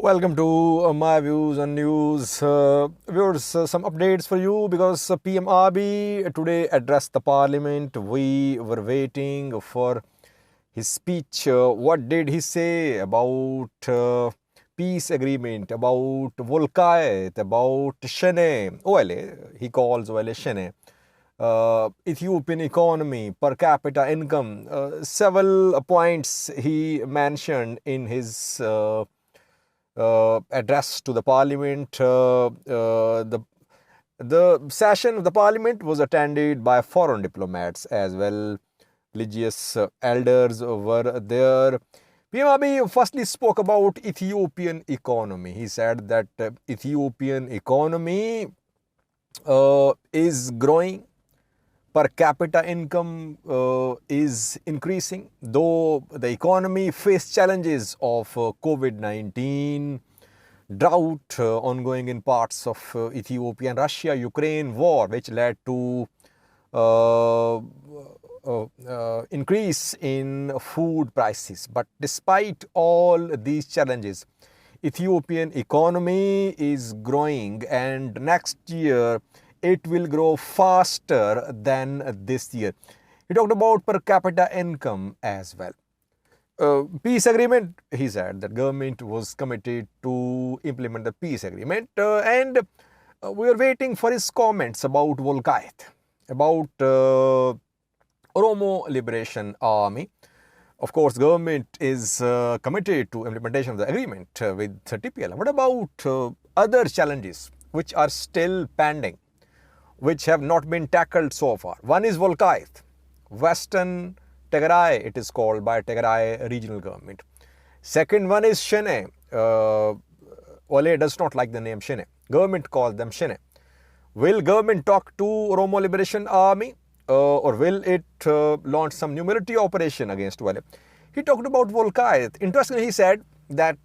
Welcome to my views on news. Viewers, some updates for you because PM Abiy today addressed the parliament. We were waiting for his speech. What did he say about peace agreement, about Wolkait, about Shene, OLA, he calls OLA Shene, Ethiopian economy, per capita income, several points he mentioned in his address to the parliament. The session of the parliament was attended by foreign diplomats as well. Religious elders were there. PM Abiy firstly spoke about Ethiopian economy. He said that Ethiopian economy is growing. Per capita income is increasing, though the economy faced challenges of COVID-19, drought ongoing in parts of Ethiopia and Russia-Ukraine war, which led to increase in food prices. But despite all these challenges, Ethiopian economy is growing, and next year it will grow faster than this year. He talked about per capita income as well. Peace agreement, he said that government was committed to implement the peace agreement, and we are waiting for his comments about Wolkait, about Oromo Liberation Army. Of course, government is committed to implementation of the agreement with TPLF. What about other challenges which are still pending, which have not been tackled so far? One is Wolkait, Western Tigray, it is called by Tigray regional government. Second one is Shene. OLA does not like the name Shene. Government calls them Shene. Will government talk to Oromo Liberation Army or will it launch some new military operation against OLA? He talked about Wolkait. Interestingly, he said that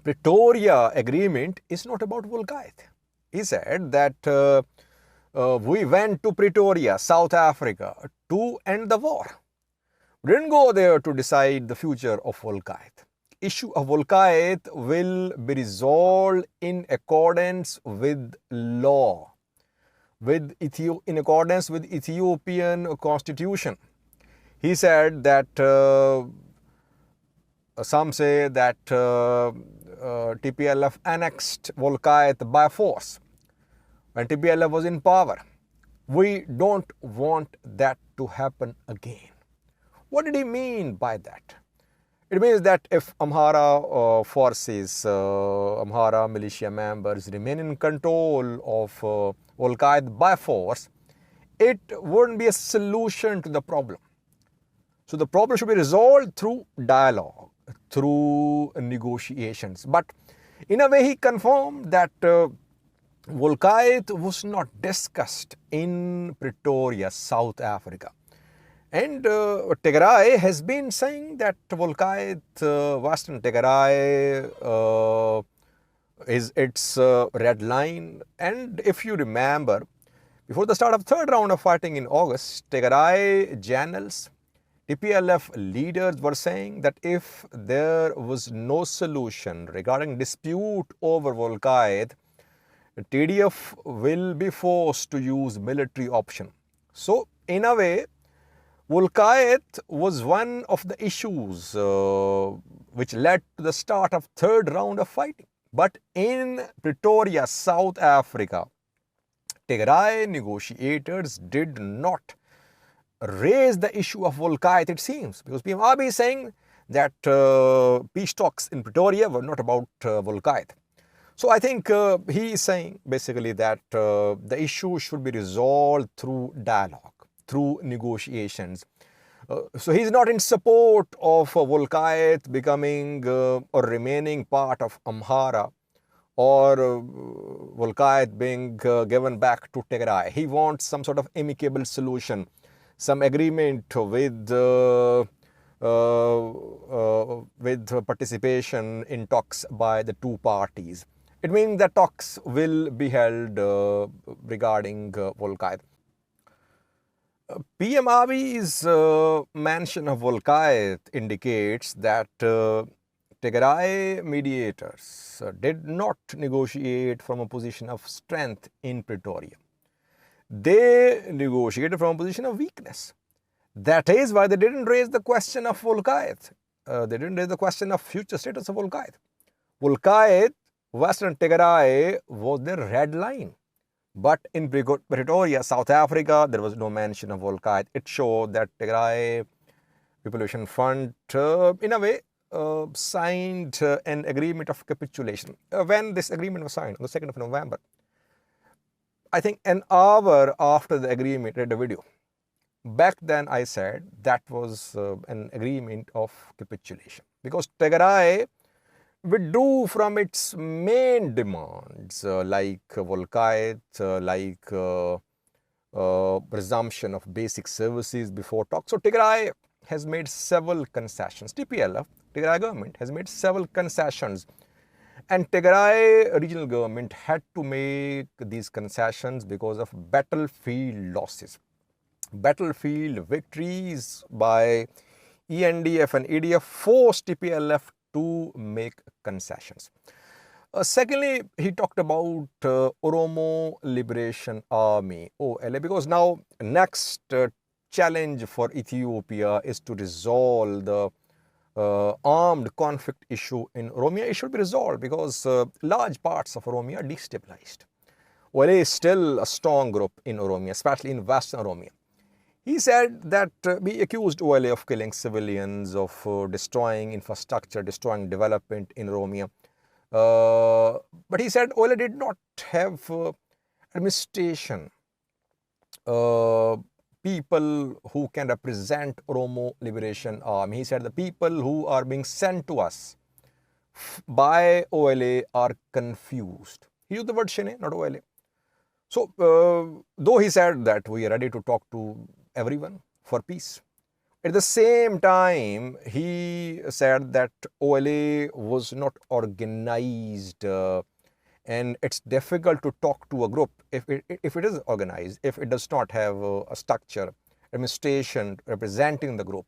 Pretoria agreement is not about Wolkait. He said that we went to Pretoria, South Africa, to end the war. We didn't go there to decide the future of Wolkait. Issue of Wolkait will be resolved in accordance with law, in accordance with Ethiopian constitution. He said that some say that TPLF annexed Wolkait by force when TPLF was in power. We don't want that to happen again. What did he mean by that? It means that if Amhara forces, Amhara militia members remain in control of Wolkait by force, it wouldn't be a solution to the problem. So the problem should be resolved through dialogue, through negotiations. But in a way, he confirmed that Wolkait was not discussed in Pretoria, South Africa. And Tigray has been saying that Wolkait, Western Tigray, is its red line. And if you remember, before the start of third round of fighting in August, Tigray generals, TPLF leaders were saying that if there was no solution regarding dispute over Wolkait, TDF will be forced to use military option. So, in a way, Wolkait was one of the issues which led to the start of third round of fighting. But in Pretoria, South Africa, Tigray negotiators did not raise the issue of Wolkait, it seems, because PM Abiy is saying that peace talks in Pretoria were not about Wolkait. So I think he is saying basically that the issue should be resolved through dialogue, through negotiations. So he is not in support of Wolkait becoming or remaining part of Amhara, or Wolkait being given back to Tigray. He wants some sort of amicable solution, some agreement with participation in talks by the two parties. It means that talks will be held regarding Wolkait. PM Abiy's mention of Wolkait indicates that Tigray mediators did not negotiate from a position of strength in Pretoria. They negotiated from a position of weakness. That is why they didn't raise the question of Wolkait. They didn't raise the question of future status of Wolkait. Wolkait, Western Tigray, was their red line. But in Pretoria, South Africa, there was no mention of Wolkait. It showed that Tigray Population Fund, in a way, signed an agreement of capitulation. When this agreement was signed, on the 2nd of November, I think an hour after the agreement, I read a video. Back then, I said that was an agreement of capitulation because Tigray withdrew from its main demands like Wolkait, like resumption of basic services before talks. So Tigray has made several concessions. TPLF, Tigray government, has made several concessions. And Tigray regional government had to make these concessions because of battlefield losses. Battlefield victories by ENDF and EDF forced TPLF to make concessions. Secondly, he talked about Oromo Liberation Army, OLA, because now next challenge for Ethiopia is to resolve the armed conflict issue in Oromia. It should be resolved because large parts of Oromia are destabilized. OLA is still a strong group in Oromia, especially in Western Oromia. He said that we accused OLA of killing civilians, of destroying infrastructure, destroying development in Oromia. But he said OLA did not have administration, people who can represent Oromo Liberation Army. He said the people who are being sent to us by OLA are confused. He used the word Shene, not OLA. So, though he said that we are ready to talk to everyone for peace, at the same time, he said that OLA was not organized and it's difficult to talk to a group if it is organized, if it does not have a structure, administration representing the group.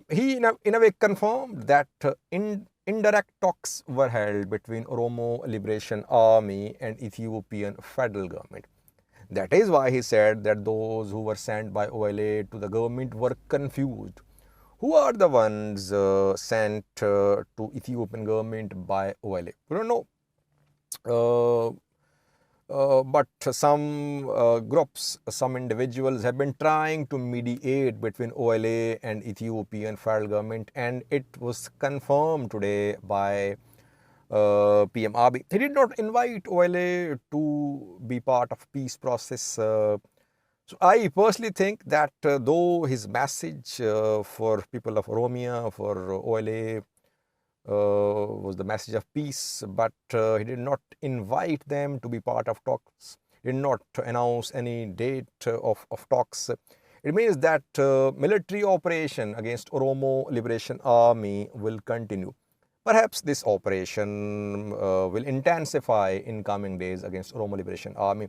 He in a way confirmed that indirect talks were held between Oromo Liberation Army and Ethiopian federal government. That is why he said that those who were sent by OLA to the government were confused. Who are the ones sent to Ethiopian government by OLA? We don't know. But some groups, some individuals have been trying to mediate between OLA and Ethiopian federal government, and it was confirmed today by PM Abiy. He did not invite OLA to be part of peace process. So I personally think that though his message for people of Oromia, for OLA, was the message of peace, but he did not invite them to be part of talks. He did not announce any date of talks. It means that military operation against Oromo Liberation Army will continue. Perhaps this operation will intensify in coming days against Oromo Liberation Army.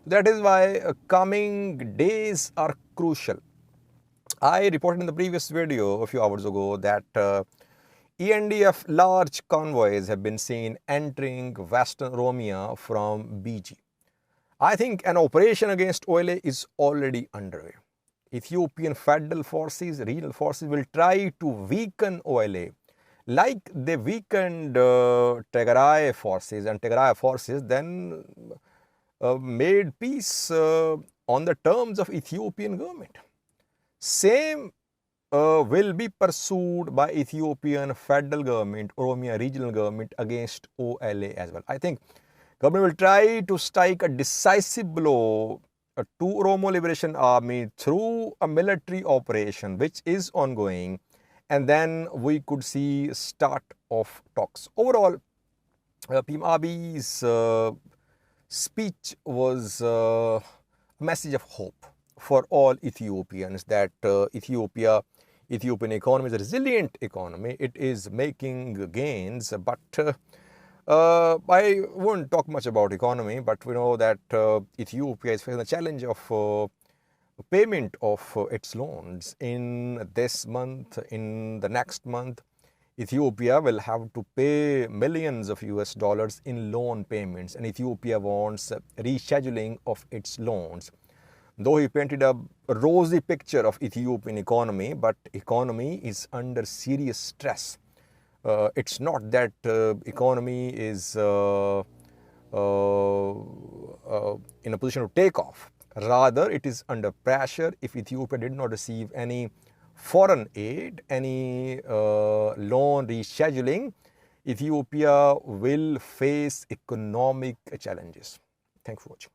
That is why coming days are crucial. I reported in the previous video a few hours ago that ENDF large convoys have been seen entering Western Oromia from BG. I think an operation against OLA is already underway. Ethiopian federal forces, regional forces will try to weaken OLA like they weakened Tigray forces, and Tigray forces then made peace on the terms of Ethiopian government. Same will be pursued by Ethiopian federal government, Oromia regional government against OLA as well. I think government will try to strike a decisive blow to Oromo Liberation Army through a military operation which is ongoing, and then we could see start of talks. Overall, PM Abiy's speech was a message of hope for all Ethiopians that Ethiopian economy is a resilient economy. It is making gains, but I won't talk much about economy, but we know that Ethiopia is facing the challenge of payment of its loans in this month, in the next month, Ethiopia will have to pay millions of US dollars in loan payments, and Ethiopia wants rescheduling of its loans. Though he painted a rosy picture of Ethiopian economy, but economy is under serious stress. It's not that economy is in a position to take off. Rather, it is under pressure if Ethiopia did not receive any foreign aid, any loan rescheduling. Ethiopia will face economic challenges. Thanks for watching.